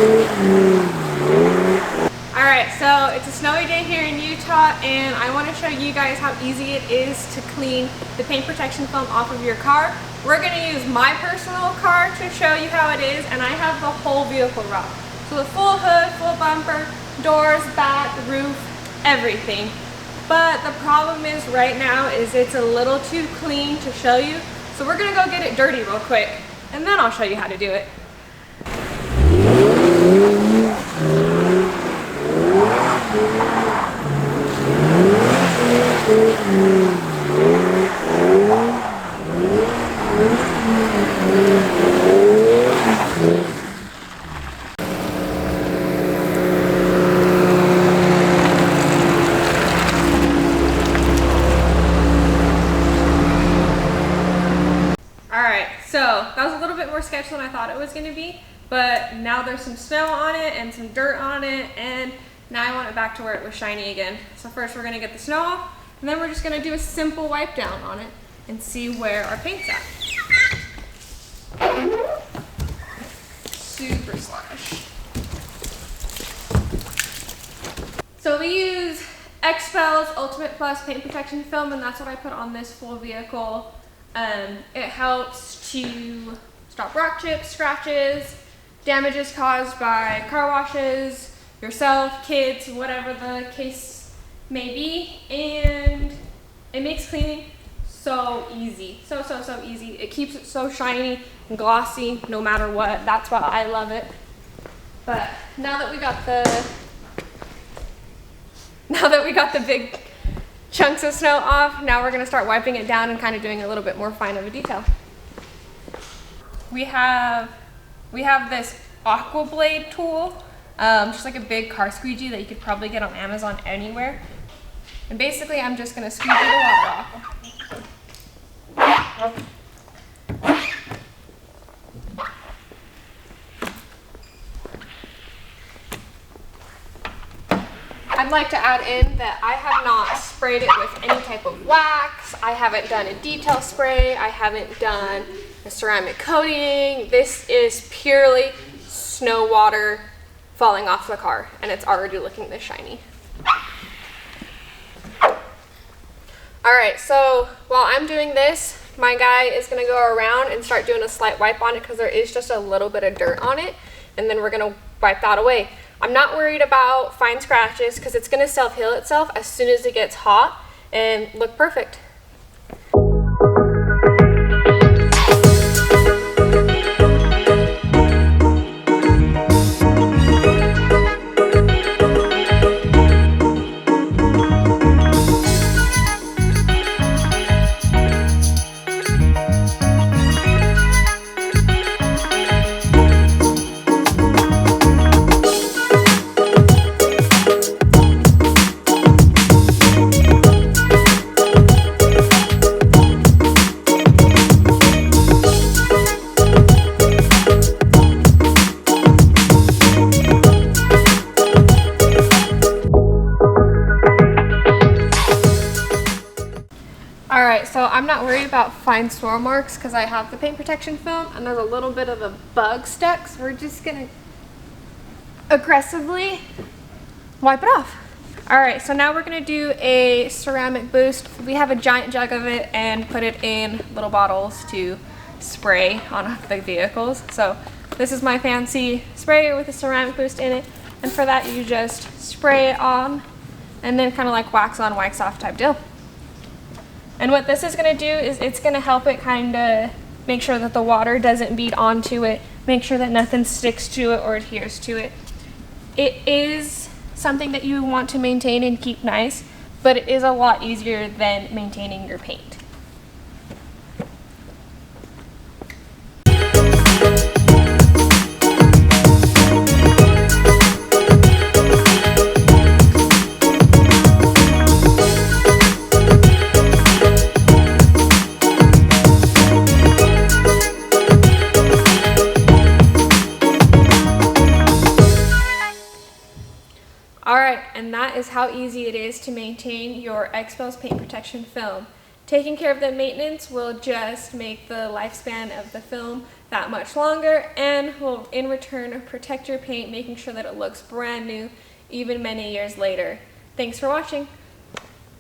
Alright, so it's a snowy day here in Utah, and I want to show you guys how easy it is to clean the paint protection film off of your car. We're going to use my personal car to show you how it is, and I have the whole vehicle raw. So the full hood, full bumper, doors, back, roof, everything. But the problem is right now is it's a little too clean to show you. So we're going to go get it dirty real quick, and then I'll show you how to do it. Alright, so that was a little bit more sketchy than I thought it was going to be, but now there's some snow on it and some dirt on it, and now I want it back to where it was shiny again. So first we're going to get the snow off, and then we're just going to do a simple wipe down on it and see where our paint's at. Super slush. So we use XPEL's Ultimate Plus Paint Protection Film, and that's what I put on this full vehicle. It helps to stop rock chips, scratches, damages caused by car washes, yourself, kids, whatever the case may be, and it makes cleaning so easy. So easy. It keeps it so shiny and glossy no matter what. That's why I love it. But now that we got the big chunks of snow off, now we're going to start wiping it down and kind of doing a little bit more fine of a detail. We have this Aqua Blade tool, just like a big car squeegee that you could probably get on Amazon anywhere. And basically I'm just going to squeegee the water off. I'd like to add in that I have not sprayed it with any type of wax. I haven't done a detail spray. I haven't done a ceramic coating. This is purely snow water falling off the car, and it's already looking this shiny. Alright, so while I'm doing this, my guy is going to go around and start doing a slight wipe on it because there is just a little bit of dirt on it, and then we're going to wipe that away. I'm not worried about fine scratches because it's going to self-heal itself as soon as it gets hot and look perfect. Alright, so I'm not worried about fine swirl marks because I have the paint protection film and there's a little bit of a bug stuck, so we're just going to aggressively wipe it off. Alright, so now we're going to do a ceramic boost. We have a giant jug of it and put it in little bottles to spray on the vehicles. So this is my fancy sprayer with a ceramic boost in it, and for that you just spray it on and then kind of like wax on, wax off type deal. And what this is going to do is it's going to help it kind of make sure that the water doesn't bead onto it, make sure that nothing sticks to it or adheres to it. It is something that you want to maintain and keep nice, but it is a lot easier than maintaining your paint. Alright, and that is how easy it is to maintain your XPEL's paint protection film. Taking care of the maintenance will just make the lifespan of the film that much longer, and will in return protect your paint, making sure that it looks brand new even many years later. Thanks for watching.